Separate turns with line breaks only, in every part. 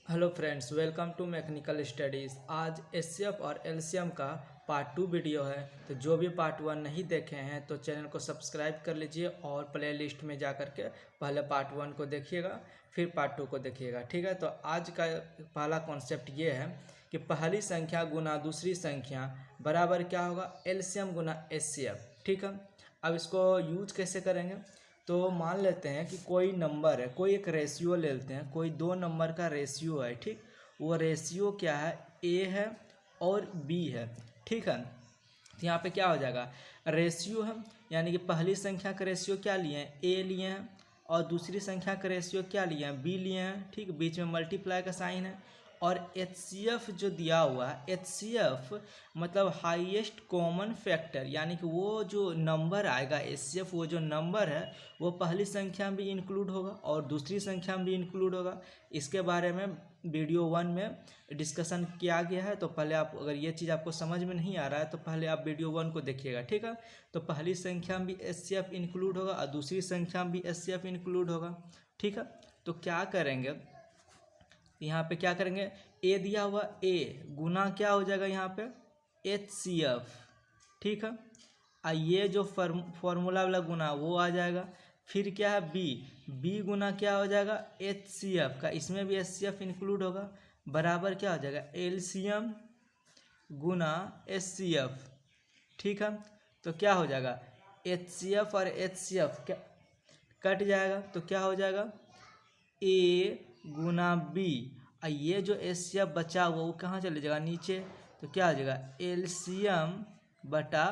Hello friends, welcome to mechanical studies. आज HCF और LCM का पार्ट 2 वीडियो है। तो जो भी पार्ट 1 नहीं देखे हैं तो चैनल को सब्सक्राइब कर लीजिए और प्ले लिस्ट में जा कर के पहले पार्ट 1 को देखिएगा, फिर पार्ट 2 को देखिएगा। ठीक है, तो आज का पहला कॉन्सेप्ट ये है कि पहली संख्या गुना दूसरी संख्या बराबर क्या होगा, एलसीएम गुना एचसीएफ। ठीक है, अब इसको यूज कैसे करेंगे। तो मान लेते हैं कि कोई नंबर है, कोई एक रेशियो ले लेते हैं, कोई दो नंबर का रेशियो है। ठीक, वो रेशियो क्या है, ए है और बी है। ठीक है, तो यहाँ पे क्या हो जाएगा, रेशियो है यानी कि पहली संख्या का रेशियो क्या लिए हैं, ए लिए हैं, और दूसरी संख्या का रेशियो क्या लिए हैं, बी लिए हैं। ठीक, बीच में मल्टीप्लाई का साइन है। और एचसीएफ जो दिया हुआ है, एचसीएफ मतलब हाईएस्ट कॉमन फैक्टर, यानी कि वो जो नंबर आएगा एचसीएफ, वो जो नंबर है वो पहली संख्या में भी इंक्लूड होगा और दूसरी संख्या में भी इंक्लूड होगा। इसके बारे में वीडियो 1 में डिस्कशन किया गया है। तो पहले आप, अगर ये चीज़ आपको समझ में नहीं आ रहा है तो पहले आप वीडियो 1 को देखिएगा। ठीक है, तो पहली संख्या में भी एचसीएफ इंक्लूड होगा और दूसरी संख्या में भी एचसीएफ इंक्लूड होगा। ठीक है, तो क्या करेंगे, यहाँ पे क्या करेंगे, ए दिया हुआ, ए गुना क्या हो जाएगा यहाँ पे, एच सी एफ। ठीक है, ये जो फॉर्मूला वाला गुना वो आ जाएगा। फिर क्या है, बी, बी गुना क्या हो जाएगा, एच सी एफ का, इसमें भी एच सी एफ इंक्लूड होगा, बराबर क्या हो जाएगा, एलसीएम गुना एच सी एफ। ठीक है, तो क्या हो जाएगा, एच सी एफ और एच सी एफ क्या कट जाएगा, तो क्या हो जाएगा, ए गुना बी। और ये जो एचसीएफ बचा हुआ वो कहाँ चले जाएगा, नीचे। तो क्या हो जाएगा, एलसीएम बटा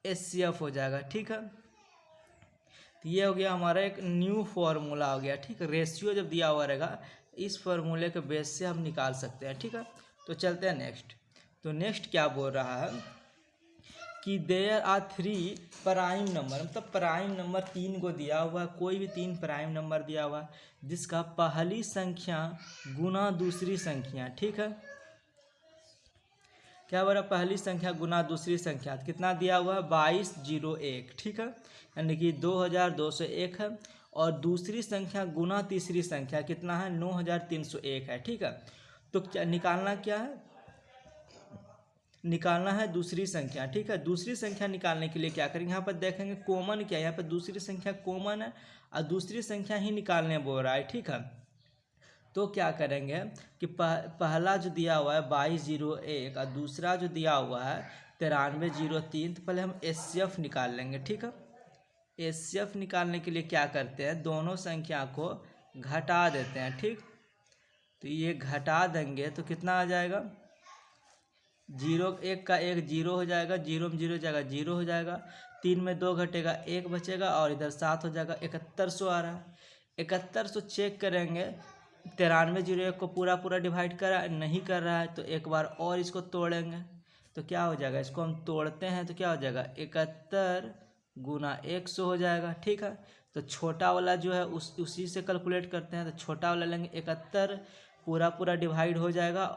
एचसीएफ हो जाएगा। ठीक है, तो ये हो गया हमारा एक न्यू फॉर्मूला हो गया। ठीक है, रेशियो जब दिया हुआ रहेगा इस फॉर्मूले के बेस से हम निकाल सकते हैं। ठीक है, तो चलते हैं नेक्स्ट। तो नेक्स्ट क्या बोल रहा है कि देयर आर 3 प्राइम नंबर, मतलब प्राइम नंबर 3 को दिया हुआ है, कोई भी 3 प्राइम नंबर दिया हुआ है जिसका पहली संख्या गुना दूसरी संख्या। ठीक है, क्या बोला, पहली संख्या गुना दूसरी संख्या, कितना दिया हुआ है, 2201। ठीक है, यानी कि 2201 है। और दूसरी संख्या गुना तीसरी संख्या कितना है, 9301 है। ठीक है, तो क्या निकालना, क्या है, निकालना है दूसरी संख्या। ठीक है, दूसरी संख्या निकालने के लिए क्या करेंगे, यहाँ पर देखेंगे कॉमन क्या है, यहाँ पर दूसरी संख्या कॉमन है और दूसरी संख्या ही निकालने बोल रहा है। ठीक है, तो क्या करेंगे कि पहला जो दिया हुआ है 2201 और दूसरा जो दिया हुआ है 9303, तो पहले हम एचसीएफ निकाल लेंगे। ठीक है, एचसीएफ निकालने के लिए क्या करते हैं, दोनों संख्या को घटा देते हैं। ठीक, तो ये घटा देंगे तो कितना आ जाएगा, जीरो, एक का एक जीरो हो जाएगा, जीरो में जीरो जाएगा, जीरो हो जाएगा, 3 में 2 घटेगा, 1 बचेगा और इधर 7 हो जाएगा, 7100 आ रहा है। 7100 चेक करेंगे, 9301 को पूरा पूरा डिवाइड करा नहीं कर रहा है, तो एक बार और इसको तोड़ेंगे तो क्या हो जाएगा, इसको हम तोड़ते हैं तो क्या हो जाएगा, 71 गुना 100 हो जाएगा। ठीक है, तो छोटा वाला जो है उसी से कैलकुलेट करते हैं, तो छोटा वाला लेंगे, 71 पूरा पूरा डिवाइड हो जाएगा,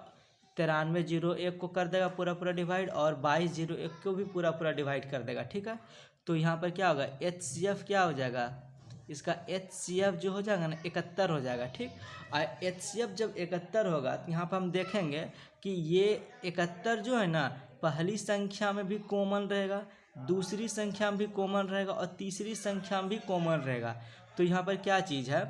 9301 को कर देगा पूरा पूरा डिवाइड और 2201 को भी पूरा पूरा डिवाइड कर देगा। ठीक है, तो यहाँ पर क्या होगा, एच सी एफ क्या हो जाएगा, इसका एच सी एफ जो हो जाएगा ना 71 हो जाएगा। ठीक, और एच सी एफ जब 71 होगा तो यहाँ पर हम देखेंगे कि ये 71 जो है ना पहली संख्या में भी कॉमन रहेगा, दूसरी संख्या में भी कॉमन रहेगा और तीसरी संख्या में भी कॉमन रहेगा। तो यहाँ पर क्या चीज़ है,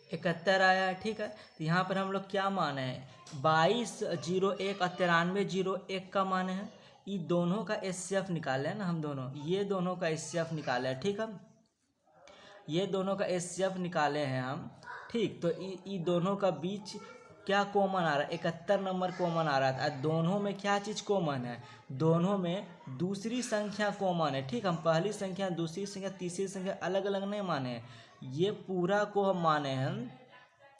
71 आया है। ठीक है, तो यहाँ पर हम लोग क्या माने हैं, 2201 और 9301 का माने हैं, ये दोनों का एचसीएफ निकाले हैं ना हम दोनों, ये दोनों का एचसीएफ निकाले हैं। ठीक है, ये दोनों का एचसीएफ निकाले हैं हम। ठीक, तो ये दोनों का बीच क्या कॉमन आ रहा है, 71 नंबर कॉमन आ रहा था। दोनों में क्या चीज़ कॉमन है, दोनों में दूसरी संख्या कॉमन है। ठीक, हम पहली संख्या दूसरी संख्या तीसरी संख्या अलग अलग नहीं माने हैं, ये पूरा को हम माने हैं,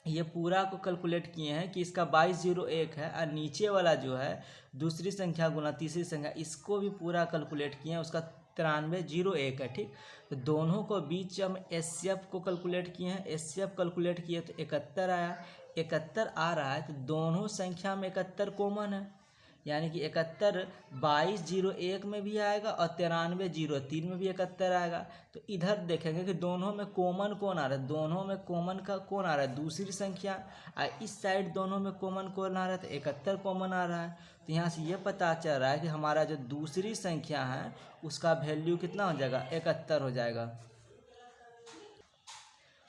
ये पूरा को कैलकुलेट किए हैं कि इसका 2201 है और नीचे वाला जो है दूसरी संख्या गुना तीसरी संख्या, इसको भी पूरा कैलकुलेट किए हैं, उसका 9301 है। ठीक, तो दोनों को बीच हम एचसीएफ को कैलकुलेट किए हैं, एचसीएफ कैलकुलेट किए तो 71 आया, 71 आ रहा है, तो दोनों संख्या में 71 कॉमन है, यानी कि 71/2201 में भी आएगा और 93/03 में भी 71 आएगा। तो इधर देखेंगे कि दोनों में कॉमन कौन आ रहा है, दोनों में कॉमन का कौन आ रहा है, दूसरी संख्या। और इस साइड दोनों में कॉमन कौन आ रहा है, तो 71 कॉमन आ रहा है। तो यहाँ से ये पता चल रहा है कि हमारा जो दूसरी संख्या है उसका वैल्यू कितना हो जाएगा, 71 हो जाएगा।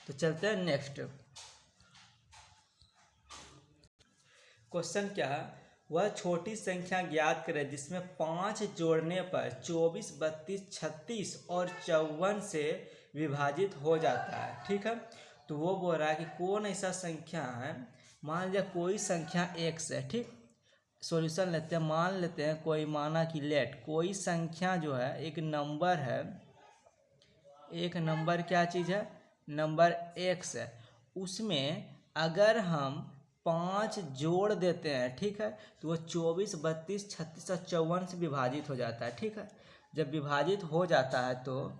तो चलते हैं नेक्स्ट क्वेश्चन। क्या है, वह छोटी संख्या ज्ञात करें जिसमें 5 जोड़ने पर 24, 32, 36 और 54 से विभाजित हो जाता है। ठीक है, तो वो बोल रहा है कि कौन ऐसा संख्या है, मान लिया कोई संख्या x है। ठीक, सॉल्यूशन लेते हैं, मान लेते हैं कोई, माना कि लेट कोई संख्या जो है एक नंबर है, एक नंबर क्या चीज़ है, नंबर x है। उसमें अगर हम 5 जोड़ देते हैं, ठीक है, तो वो 24, 32, 36 और 54 से विभाजित हो जाता है। ठीक है, जब विभाजित हो जाता है तो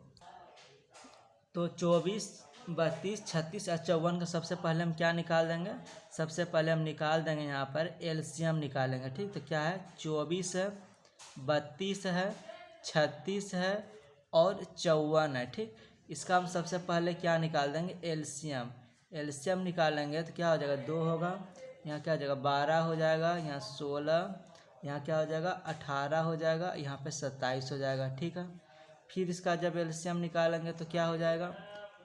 24, 32, 36 और 54 का सबसे पहले हम क्या निकाल देंगे, सबसे पहले हम निकाल देंगे यहाँ पर एलसीएम निकालेंगे। ठीक, तो क्या है, 24 है, 32 है, 36 है और 54 है। ठीक, इसका हम सबसे पहले क्या निकाल देंगे, एलसीएम। एलसीएम निकालेंगे तो क्या हो जाएगा, 2 होगा, यहाँ क्या हो जाएगा 12 हो जाएगा, यहाँ 16, यहाँ क्या हो जाएगा 18 हो जाएगा, यहाँ पे 27 हो जाएगा। ठीक है, फिर इसका जब एलसीएम निकालेंगे तो क्या हो जाएगा,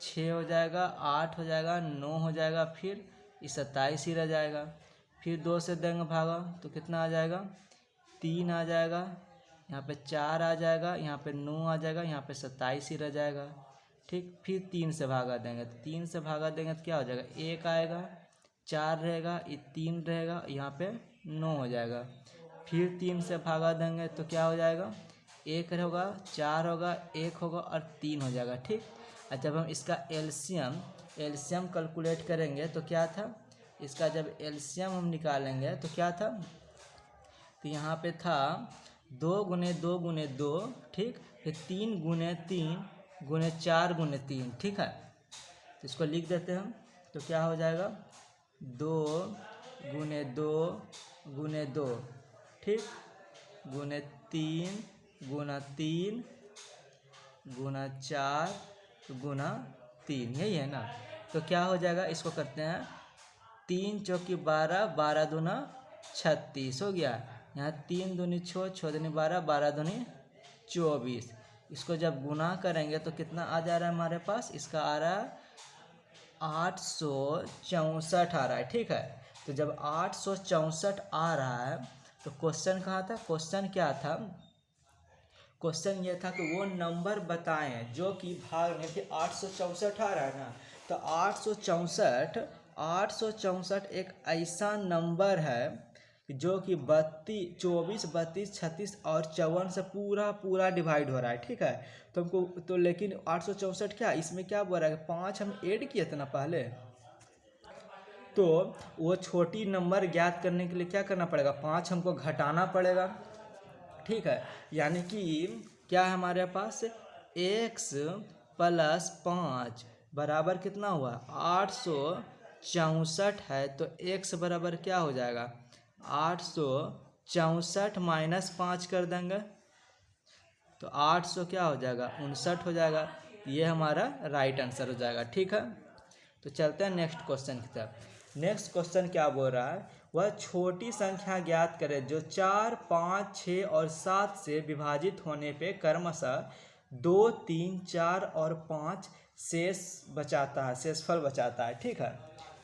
6 हो जाएगा, 8 हो जाएगा, 9 हो जाएगा, फिर 27 ही रह जाएगा। फिर 2 से देंगे भागा तो कितना आ जाएगा, 3 आ जाएगा, यहाँ पे 4 आ जाएगा, यहाँ पे 9 आ जाएगा, यहाँ पे 27 ही रह जाएगा। ठीक, फिर 3 से भागा देंगे तो 3 से भागा देंगे तो क्या हो जाएगा, 1 आएगा, 4 रहेगा, 3 रहेगा, यहाँ पे 9 हो जाएगा। फिर 3 से भागा देंगे तो क्या हो जाएगा, 1 होगा, 4 होगा, 1 होगा और 3 हो जाएगा। ठीक, और जब हम इसका एलसीएम कैलकुलेट करेंगे तो क्या था, इसका जब एलसीएम हम निकालेंगे तो क्या था, तो यहाँ पे था 2 गुने 2 गुने 2, ठीक, फिर 3 गुने 3 गुने 4 गुने 3। ठीक है, तो इसको लिख देते हैं हम, तो क्या हो जाएगा 2 गुने 2 गुने 2, ठीक, गुने 3 गुना 3 गुना 4 गुना 3, यही है ना। तो क्या हो जाएगा, इसको करते हैं 3 चौकी 12, 12 दूना 36 हो गया, यहाँ 3 दूनी 6, 6 दूनी 12, 12 दूनी 24। इसको जब गुना करेंगे तो कितना आ जा रहा है हमारे पास, इसका आ रहा है 864 आ रहा है। ठीक है, तो जब 864 आ रहा है तो क्वेश्चन कहाँ था, क्वेश्चन क्या था, क्वेश्चन ये था कि वो नंबर बताएं जो कि भाग में भी 864 आ रहा है ना। तो 864 एक ऐसा नंबर है जो कि 24, 32, 36 और 54 से पूरा डिवाइड हो रहा है। ठीक है, तो हमको तो लेकिन 864 क्या, इसमें क्या बोल रहा है, 5 हम ऐड किए थे ना पहले, तो वो छोटी नंबर ज्ञात करने के लिए क्या करना पड़ेगा, 5 हमको घटाना पड़ेगा। ठीक है, यानी कि क्या है हमारे पास, x + 5 बराबर कितना हुआ, 864 है। तो x बराबर क्या हो जाएगा, 864 माइनस 5 कर देंगे तो 800 क्या हो जाएगा, 59 हो जाएगा। ये हमारा राइट आंसर हो जाएगा। ठीक है, तो चलते हैं नेक्स्ट क्वेश्चन की तरफ। नेक्स्ट क्वेश्चन क्या बोल रहा है, वह छोटी संख्या ज्ञात करें जो 4, 5, 6 और 7 से विभाजित होने पे क्रमशः 2, 3, 4 और 5 शेष बचाता है, शेषफल बचाता है। ठीक है,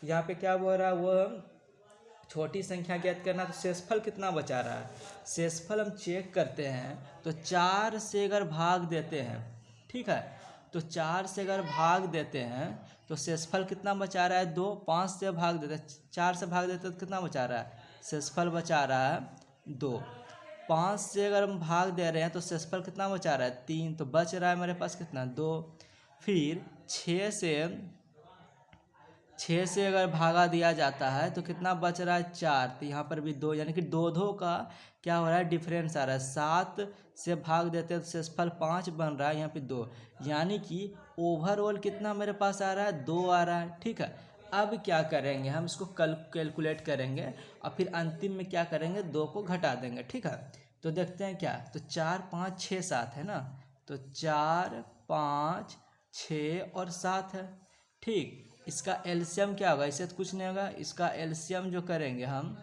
यहाँ पे क्या बोल रहा है, वह छोटी संख्या ज्ञात करना, तो शेषफल कितना बचा रहा है, शेषफल हम चेक करते हैं तो 4 से अगर भाग देते हैं, ठीक है, तो 4 से अगर भाग देते हैं तो शेषफल कितना बचा रहा है, 2, 5 से भाग देते हैं, 4 से भाग देते हैं तो कितना बचा रहा है, शेषफल बचा रहा है 2। 5 से अगर हम भाग दे रहे हैं तो शेषफल कितना बचा रहा है, 3, तो बच रहा है मेरे पास कितना, 2। फिर 6 से अगर भागा दिया जाता है तो कितना बच रहा है, 4, तो यहाँ पर भी 2, यानी कि 2 का क्या हो रहा है, डिफरेंस आ रहा है। 7 से भाग देते हैं तो शेषफल 5 बन रहा है, यहाँ पे 2, यानी कि ओवरऑल कितना मेरे पास आ रहा है, 2 आ रहा है। ठीक है, अब क्या करेंगे, हम इसको कैलकुलेट करेंगे और फिर अंतिम में क्या करेंगे, 2 को घटा देंगे। ठीक है, तो देखते हैं क्या, तो 4 5 6 7 है ना, तो 4 5 6 और 7 है। ठीक, इसका एलसीएम क्या होगा, इससे तो कुछ नहीं होगा। इसका एलसीएम जो करेंगे हम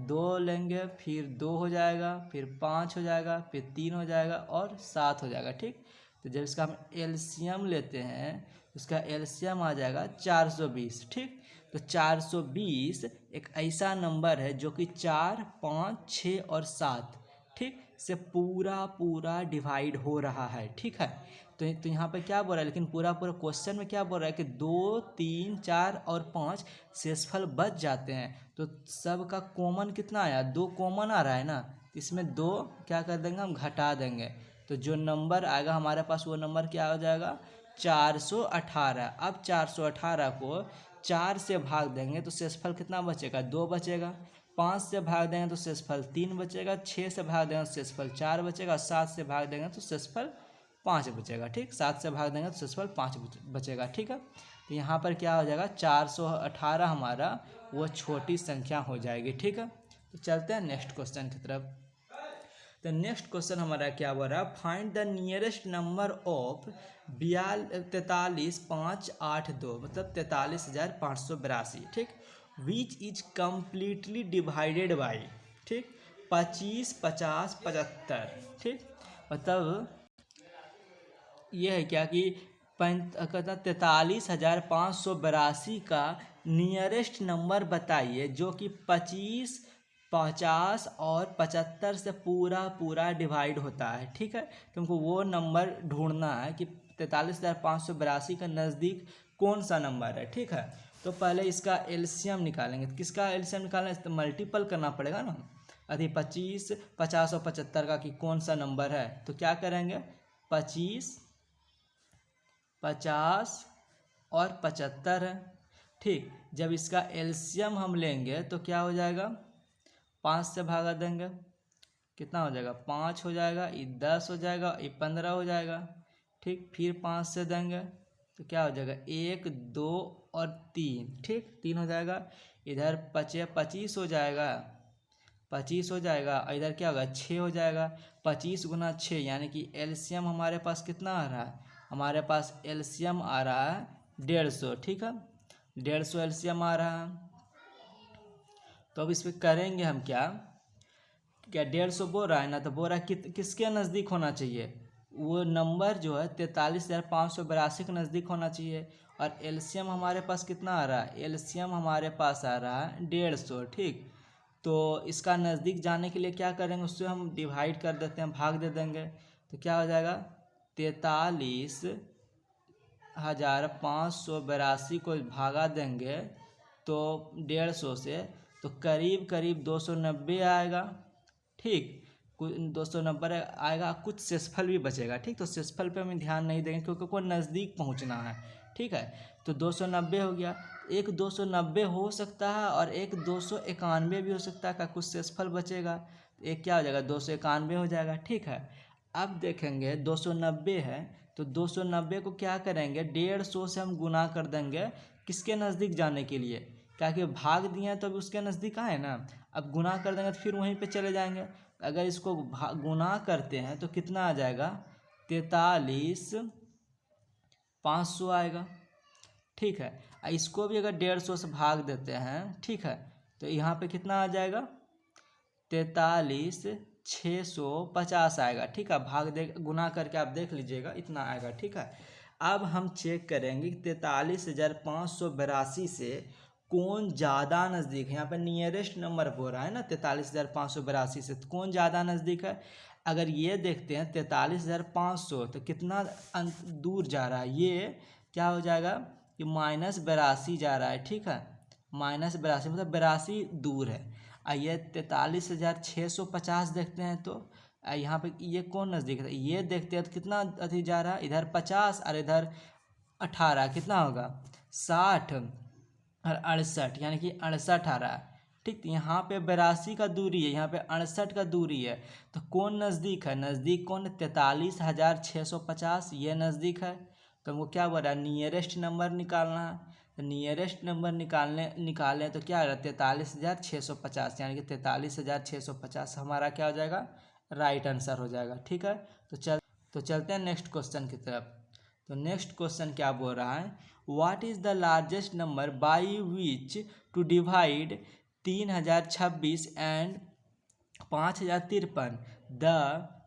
2 लेंगे, फिर 2 हो जाएगा, फिर 5 हो जाएगा, फिर 3 हो जाएगा और 7 हो जाएगा। ठीक, तो जब इसका हम एलसीएम लेते हैं उसका एलसीएम आ जाएगा 420। ठीक, तो 420 एक ऐसा नंबर है जो कि 4 5 6 और 7 ठीक से पूरा डिवाइड हो रहा है। ठीक है, तो यहाँ पे क्या बोल रहा है, लेकिन पूरा क्वेश्चन में क्या बोल रहा है कि 2 3 4 और 5 शेषफल बच जाते हैं। तो सब का कॉमन कितना आया, 2 कॉमन आ रहा है ना, इसमें 2 क्या कर देंगे, हम घटा देंगे। तो जो नंबर आएगा हमारे पास वो नंबर क्या हो जाएगा, 418। अब 418 को 4 से भाग देंगे तो शेषफल कितना बचेगा, 2 बचेगा। 5 से भाग देंगे तो शेषफल 3 बचेगा। 6 से भाग देंगे तो शेषफल 4 बचेगा। 7 से भाग देंगे तो शेषफल 5 बचेगा। ठीक, 7 से भाग देंगे तो शेषफल 5 बचेगा। ठीक है, तो यहाँ पर क्या हो जाएगा, 418 हमारा वो छोटी संख्या हो जाएगी। ठीक है, तो चलते हैं नेक्स्ट क्वेश्चन की तरफ। तो नेक्स्ट क्वेश्चन हमारा क्या बोल रहा है, find the nearest number of 43582 मतलब 43,582। ठीक, which is completely divided by, ठीक, 25 50 75। ठीक, मतलब ये है क्या कि 43,582 का नियरेस्ट नंबर बताइए जो कि 25 50 और 75 से पूरा डिवाइड होता है। ठीक है, तुमको वो नंबर ढूंढना है कि 43,582 का नज़दीक कौन सा नंबर है। ठीक है, तो पहले इसका एलसीएम निकालेंगे। तो किसका एलसीएम निकालना है, तो मल्टीपल करना पड़ेगा ना, अभी 25 50 और 75 का कि कौन सा नंबर है। तो क्या करेंगे, 25 50 और 75 है। ठीक, जब इसका एलसीएम हम लेंगे तो क्या हो जाएगा, 5 से भागा देंगे, कितना हो जाएगा, 5 हो जाएगा, ये 10 हो जाएगा, ये 15 हो जाएगा। ठीक, फिर 5 से देंगे तो क्या हो जाएगा, 1 2 और 3। ठीक, 3 हो जाएगा, इधर 25 हो जाएगा, 25 हो जाएगा, और इधर क्या होगा, 6 हो जाएगा। 25 गुना 6 यानी कि एलसीएम हमारे पास कितना आ रहा है, हमारे पास एलसीएम आ रहा है 150। ठीक है, 150 एलसीएम आ रहा है। तो अब इस पर करेंगे हम क्या, 150 बोल रहा है ना, तो बोल रहा है किसके नज़दीक होना चाहिए, वो नंबर जो है 43,582 के नज़दीक होना चाहिए। और एलसीएम हमारे पास कितना आ रहा है, एलसीएम हमारे पास आ रहा है 150। ठीक, तो इसका नज़दीक जाने के लिए क्या करेंगे, उससे हम डिवाइड कर देते हैं, भाग दे देंगे। तो क्या हो जाएगा, 43,582 को भागा देंगे तो 150 से, तो करीब करीब 290 आएगा। ठीक, 290 आएगा, कुछ शेषफल भी बचेगा। ठीक, तो शेषफल पे हमें ध्यान नहीं देंगे क्योंकि को नज़दीक पहुंचना है। ठीक है, तो 290 हो गया, एक 290 हो सकता है और एक 291 भी हो सकता है, का कुछ शेषफल बचेगा, एक क्या हो जाएगा, 291 हो जाएगा। ठीक है, अब देखेंगे 290 है तो 290 को क्या करेंगे, 150 से हम गुना कर देंगे किसके नज़दीक जाने के लिए, क्या कि भाग दिए हैं तो अभी उसके नज़दीक आए ना, अब गुना कर देंगे तो फिर वहीं पे चले जाएंगे। अगर इसको गुना करते हैं तो कितना आ जाएगा, 43,500 आएगा। ठीक है, इसको भी अगर 150 से भाग देते हैं, ठीक है, तो यहाँ पे कितना आ जाएगा, 43,650 आएगा। ठीक है, भाग दे गुना करके आप देख लीजिएगा, इतना आएगा। ठीक है, अब हम चेक करेंगे कि 43,582 से कौन ज़्यादा नज़दीक है। यहाँ पर नियरेस्ट नंबर बोल रहा है ना, 43,582 से तो कौन ज़्यादा नज़दीक है। अगर ये देखते हैं 43,500 तो कितना दूर जा रहा है, ये क्या हो जाएगा कि -82 जा रहा है। ठीक है, -82 मतलब 82 दूर है। ये 43,650 देखते हैं तो यहाँ पे ये कौन नज़दीक है, ये देखते हैं तो कितना अधिक जा रहा है, इधर 50 और इधर 18, कितना होगा 60 और 68 यानी कि 68 आ रहा है। ठीक, तो यहाँ पे 82 का दूरी है, यहाँ पे 68 का दूरी है, तो कौन नज़दीक है, नज़दीक कौन है, 43,650 ये नज़दीक है। तो हमको क्या बोल रहा है, नियरेस्ट नंबर निकालना है। तो नियरेस्ट नंबर निकालें तो क्या आ रहा है 43,650, यानी कि 43,650 हमारा क्या हो जाएगा, राइट आंसर हो जाएगा। ठीक है, तो चलते हैं नेक्स्ट क्वेश्चन की तरफ। तो नेक्स्ट क्वेश्चन क्या बोल रहा है, what is the largest number by which to divide 3026 and 5053, the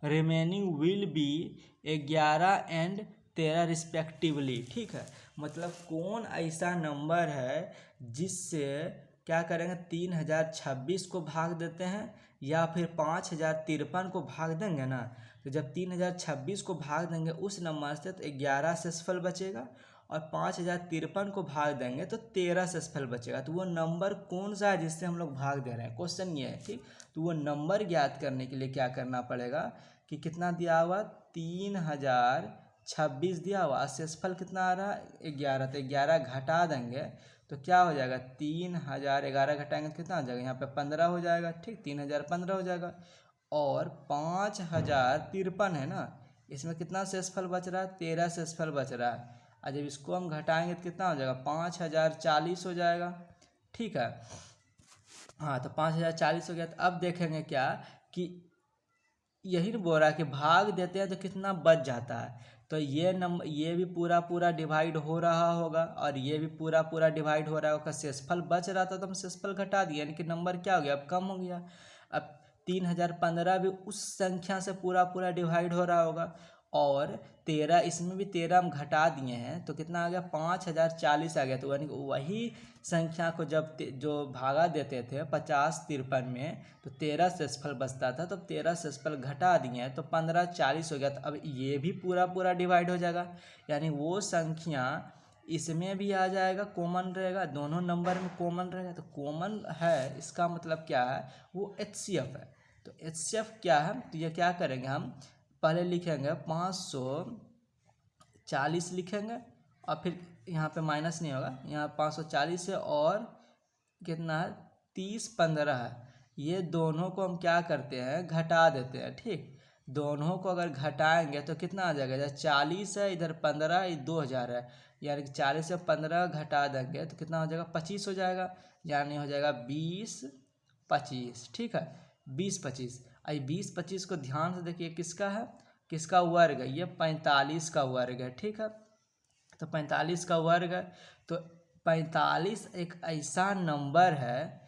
remaining will be 11 and 13 respectively. ठीक है, मतलब कौन ऐसा नंबर है जिससे क्या करेंगे 3026 को भाग देते हैं या फिर 5053 को भाग देंगे ना, तो जब 3026 को भाग देंगे उस नंबर से तो 11 शेषफल बचेगा, और 5053 को भाग देंगे तो 13 शेषफल बचेगा। तो वो नंबर कौन सा है जिससे हम लोग भाग दे रहे हैं, क्वेश्चन ये है। ठीक, तो वो नंबर ज्ञात करने के लिए क्या करना पड़ेगा कि कितना दिया हुआ 3026 दिया हुआ, शेषफल कितना आ रहा है 11, तो 11 घटा देंगे तो क्या हो जाएगा 3000, 11 घटाएंगे तो कितना हो जाएगा, यहाँ पे 15 हो जाएगा। ठीक, 3015 हो जाएगा, और 5053 है ना, इसमें कितना शेषफल बच रहा है 13 शेषफल बच रहा है, और जब इसको हम घटाएंगे तो कितना हो जाएगा 5040 हो जाएगा। ठीक है, हाँ, तो 5040 हो गया। तो अब देखेंगे क्या कि यही बोल रहा है कि भाग देते हैं तो कितना बच जाता है, तो ये नंबर ये भी पूरा पूरा डिवाइड हो रहा होगा और ये भी पूरा पूरा डिवाइड हो रहा होगा। शेषफल बच रहा था तो हम शेषफल घटा दिए, यानी कि नंबर क्या हो गया, अब कम हो गया। अब 3015 भी उस संख्या से पूरा पूरा डिवाइड हो रहा होगा, और 13 इसमें भी 13 हम घटा दिए हैं तो कितना आ गया 5040 आ गया। तो यानी वही संख्या को जब जो भागा देते थे 5053 में तो 13 शेषफल बचता था, तो 13 शेषफल घटा दिए हैं तो 1540 हो गया। तो अब ये भी पूरा पूरा डिवाइड हो जाएगा, यानी वो संख्या इसमें भी आ जाएगा, कॉमन रहेगा, दोनों नंबर में कॉमन रहेगा। तो कॉमन है इसका मतलब क्या है, वो HCF है। तो HCF क्या है, तो ये क्या करेंगे हम पहले लिखेंगे 540 लिखेंगे, और फिर यहाँ पे माइनस नहीं होगा, यहाँ 540 है और कितना है 3015 है, ये दोनों को हम क्या करते हैं घटा देते हैं। ठीक, दोनों को अगर घटाएंगे तो कितना आ जाएगा, इधर 40 है इधर 15, ये 2000 है, यानी कि 40 से 15 घटा देंगे तो कितना हो जाएगा 25 हो जाएगा, यानी हो जाएगा 20-25। ठीक है, 20-25। आई 20-25 को ध्यान से देखिए किसका है, किसका वर्ग है, ये 45 का वर्ग है। ठीक है, तो 45 का वर्ग है, तो 45 एक ऐसा नंबर है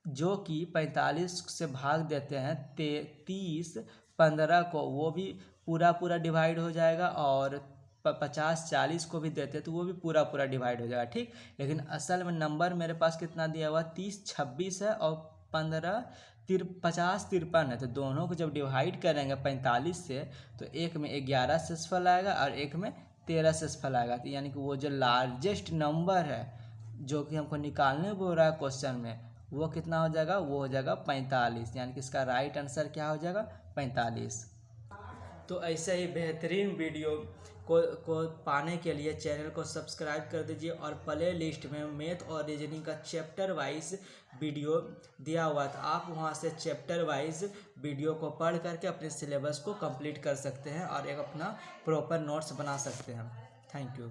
जो कि 45 से भाग देते हैं 30-15 को, वो भी पूरा पूरा डिवाइड हो जाएगा, और 50-40 को भी देते तो वो भी पूरा पूरा डिवाइड हो जाएगा। ठीक, लेकिन असल में नंबर मेरे पास कितना दिया हुआ 3026 है और 5053 है, तो दोनों को जब डिवाइड करेंगे 45 से तो एक में 11 शेषफल आएगा और एक में 13 शेषफल आएगा। तो यानी कि वो जो लार्जेस्ट नंबर है जो कि हमको निकालने बोल रहा है क्वेश्चन में, वो कितना हो जाएगा, वो हो जाएगा 45, यानी कि इसका राइट आंसर क्या हो जाएगा 45। तो ऐसे ही बेहतरीन वीडियो को पाने के लिए चैनल को सब्सक्राइब कर दीजिए, और प्ले लिस्ट में मैथ और रीजनिंग का चैप्टर वाइज वीडियो दिया हुआ था, आप वहां से चैप्टर वाइज वीडियो को पढ़ करके अपने सिलेबस को कंप्लीट कर सकते हैं और एक अपना प्रॉपर नोट्स बना सकते हैं। Thank you.